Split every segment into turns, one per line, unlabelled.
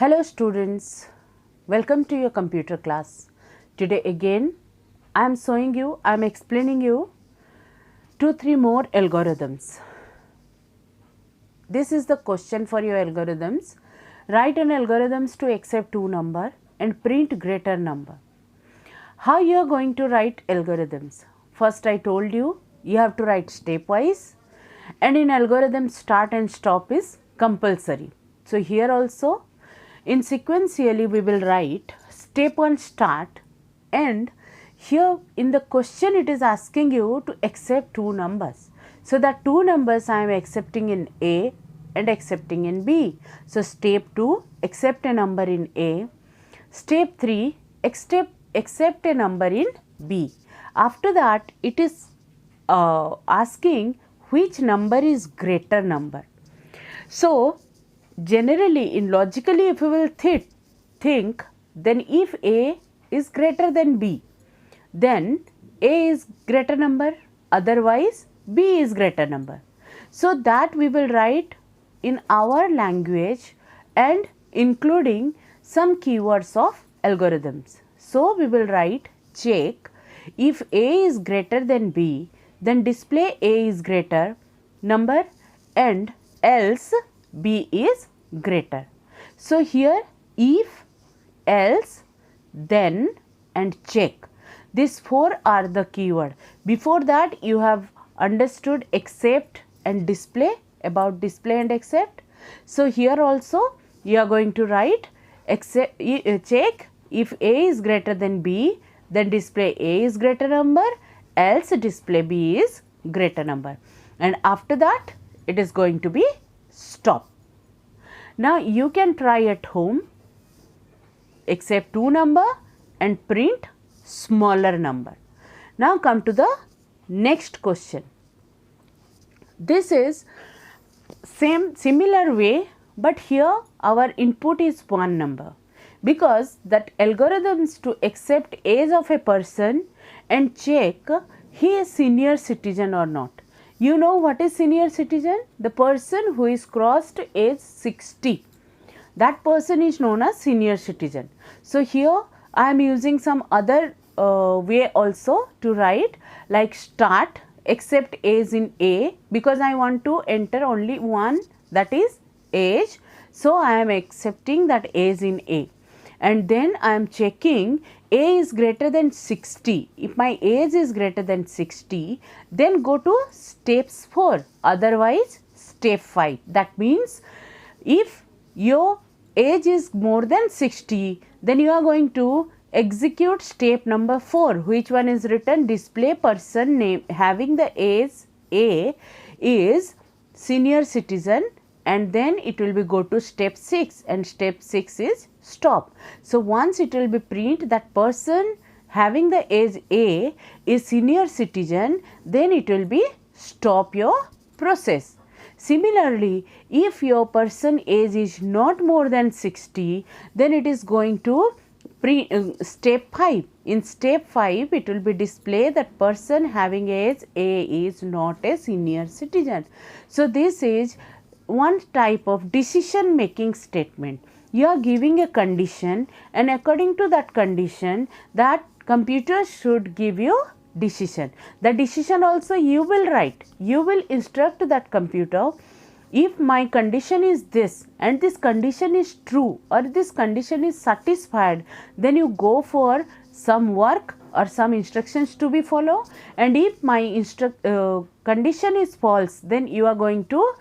Hello students, welcome to your computer class. Today again I am explaining you 2-3 more algorithms. This is the question for your algorithms. Write an algorithms to accept two number and print greater number. How you are going to write algorithms? First I told you have to write stepwise, and in algorithm start and stop is compulsory. So here also in sequentially we will write step 1 start, and here in the question it is asking you to accept two numbers. So that two numbers I am accepting in A and accepting in B. So step 2 accept a number in A. Step 3 accept a number in B. After that it is asking which number is greater number. So generally in logically if you will think, then if A is greater than B, then A is greater number, otherwise B is greater number. So that we will write in our language and including some keywords of algorithms. So we will write check if A is greater than B, then display A is greater number and else B is greater. So here if, else, then and check. These four are the keyword. Before that you have understood accept and display, about display and accept. So here also you are going to write accept, check if A is greater than B, then display A is greater number, else display B is greater number, and after that it is going to be stop. Now you can try at home, accept two number and print smaller number. Now come to the next question. This is similar way, but here our input is one number, because that algorithms to accept age of a person and check he is senior citizen or not. You know what is senior citizen? The person who is crossed age 60. That person is known as senior citizen. So here I am using some other way also to write, like start accept age in A, because I want to enter only one, that is age. So I am accepting that age in A, and then I am checking A is greater than 60. If my age is greater than 60, then go to steps 4, otherwise step 5. That means if your age is more than 60, then you are going to execute step number 4, which one is written display person name having the age A is senior citizen, and then it will be go to step 6, and step 6 is stop. So once it will be print that person having the age A is senior citizen, then it will be stop your process. Similarly, if your person age is not more than 60, then it is going to step 5. In step 5 it will be display that person having age A is not a senior citizen. So this is one type of decision making statement. You are giving a condition, and according to that condition that computer should give you decision. The decision also you will write. You will instruct that computer, if my condition is this and this condition is true or this condition is satisfied, then you go for some work or some instructions to be followed, and if my condition is false, then you are going to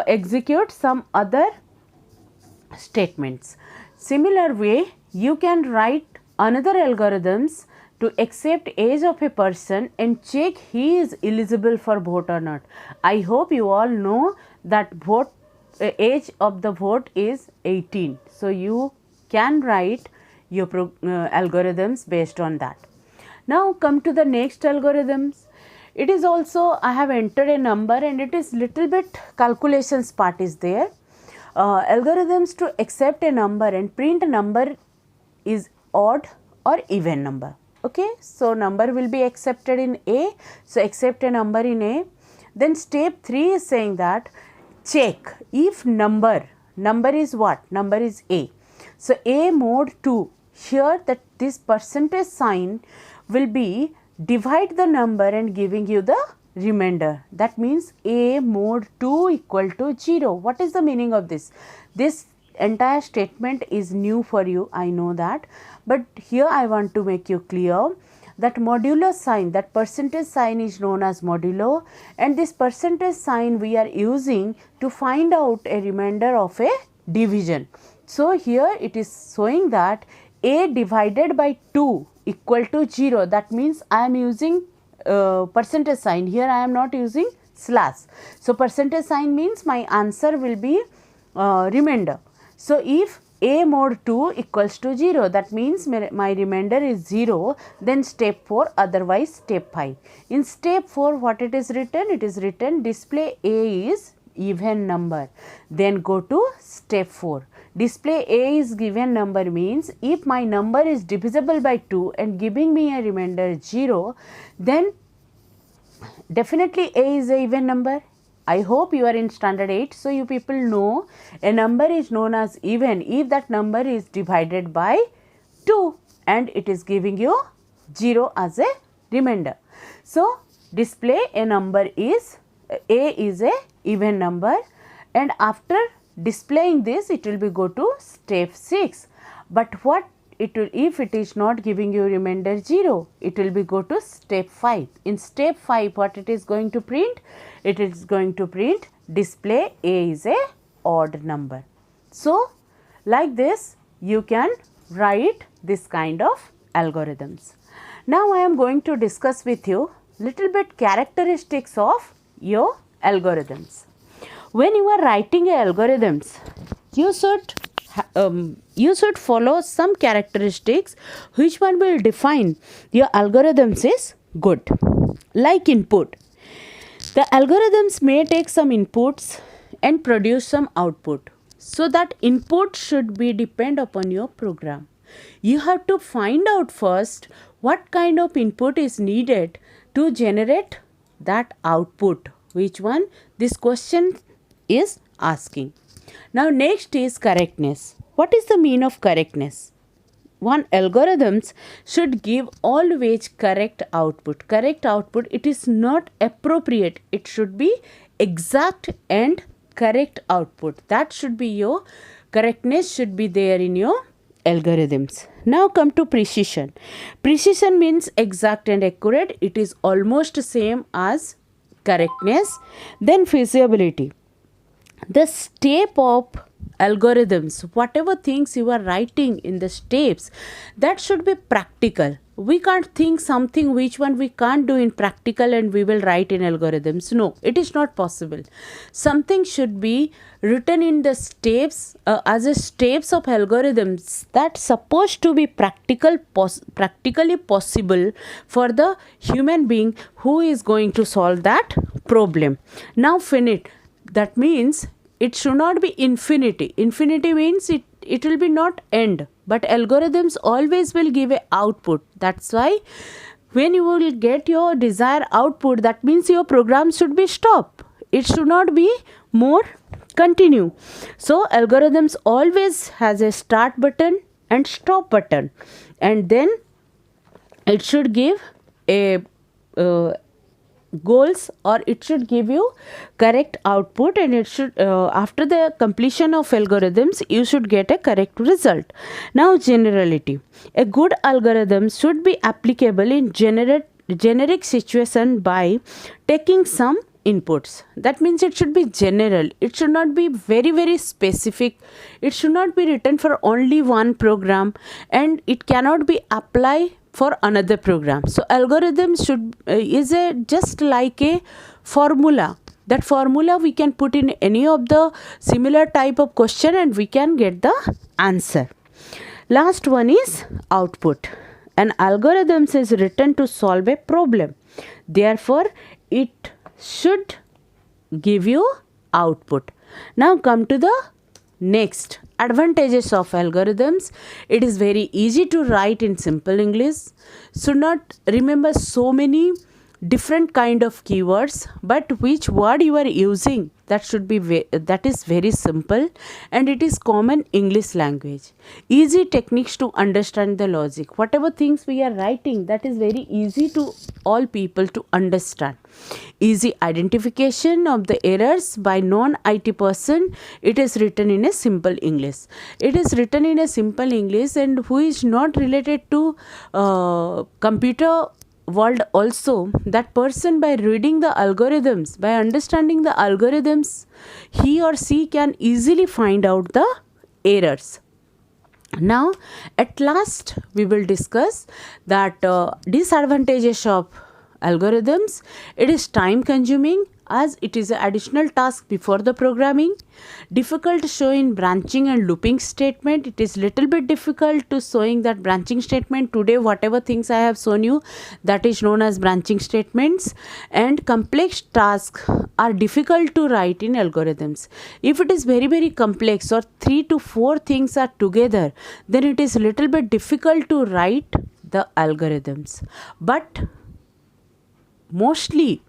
execute some other statements. Similar way you can write another algorithms to accept age of a person and check he is eligible for vote or not. I hope you all know that vote age of the vote is 18. So you can write your algorithms based on that. Now come to the next algorithms. It is also I have entered a number, and it is little bit calculations part is there. Algorithms to accept a number and print a number is odd or even number. Okay, so number will be accepted in A. So accept a number in A. Then step 3 is saying that check if number is what? Number is A. So a mod 2, here that this percentage sign will be divide the number and giving you the remainder. That means a mod 2 equal to 0. What is the meaning of this? This entire statement is new for you, I know that, but here I want to make you clear that modulo sign, that percentage sign is known as modulo, and this percentage sign we are using to find out a remainder of a division. So here it is showing that a divided by 2 equal to 0. That means I am using percentage sign. Here I am not using slash. So percentage sign means my answer will be remainder. So if a mod 2 equals to 0, that means my remainder is 0, then step 4, otherwise step 5. In step 4 what it is written? It is written display a is even number. Then go to step 4. Display a is given number means if my number is divisible by 2 and giving me a remainder 0, then definitely a is a even number. I hope you are in standard 8, so you people know a number is known as even if that number is divided by 2 and it is giving you 0 as a remainder. So display a number is a is a even number, and after displaying this it will be go to step 6. But what it will, if it is not giving you remainder 0, it will be go to step 5. In step 5 what it is going to print? It is going to print display a is a odd number. So like this you can write this kind of algorithms. Now I am going to discuss with you little bit characteristics of your algorithms. When you are writing algorithms, you should follow some characteristics which one will define your algorithms is good. Like input, the algorithms may take some inputs and produce some output. So that input should be depend upon your program. You have to find out first what kind of input is needed to generate that output. Which one? This question is asking. Now next is correctness. What is the mean of correctness? One algorithms should give always correct output. Correct output, it is not appropriate. It should be exact and correct output. That should be your correctness should be there in your algorithms. Now come to precision. Precision means exact and accurate. It is almost same as correctness. Then feasibility. The step of algorithms, whatever things you are writing in the steps, that should be practical. We can't think something which one we can't do in practical and we will write in algorithms. No, it is not possible. Something should be written in the steps as a steps of algorithms that supposed to be practically possible for the human being who is going to solve that problem. Now finite. That means it should not be infinity. Infinity means it will be not end, but algorithms always will give a output. That's why when you will get your desired output, that means your program should be stop. It should not be more continue. So algorithms always has a start button and stop button, and then it should give a goals, or it should give you correct output, and it should after the completion of algorithms you should get a correct result. Now generality. A good algorithm should be applicable in generic situation by taking some inputs. That means it should be general. It should not be very specific. It should not be written for only one program, and it cannot be applied for another program. So algorithm should is a just like a formula. That formula we can put in any of the similar type of question and we can get the answer. Last one is output. An algorithm is written to solve a problem. Therefore it should give you output. Now come to the next advantages of algorithms. It is very easy to write in simple English. Should not remember so many different kind of keywords, but which word you are using, that should be that is very simple, and it is common English language. Easy techniques to understand the logic. Whatever things we are writing, that is very easy to all people to understand. Easy identification of the errors by non-IT person. It is written in a simple English. It is written in a simple English, and who is not related to computer world also, that person, by reading the algorithms, by understanding the algorithms, he or she can easily find out the errors. Now at last we will discuss that disadvantages of algorithms. It is time consuming, as it is an additional task before the programming. Difficult to show in branching and looping statement. It is little bit difficult to showing that branching statement. Today whatever things I have shown you, that is known as branching statements. And complex tasks are difficult to write in algorithms. If it is very complex, or 3 to 4 things are together, then it is little bit difficult to write the algorithms. But mostly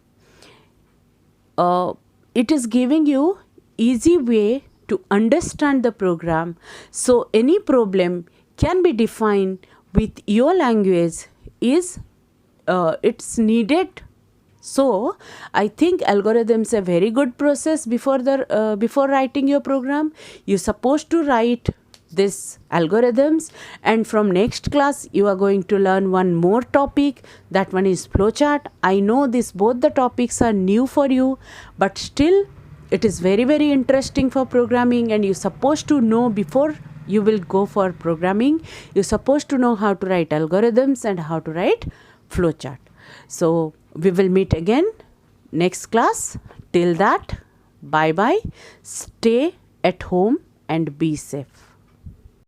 it is giving you easy way to understand the program, so any problem can be defined with your language is it's needed. So I think algorithms a very good process before writing your program. You're supposed to write this algorithms, and from next class you are going to learn one more topic. That one is flowchart. I know both the topics are new for you, but still it is very interesting for programming, and you're supposed to know before you will go for programming. You're supposed to know how to write algorithms and how to write flowchart. So we will meet again next class. Till that, bye bye. Stay at home and be safe.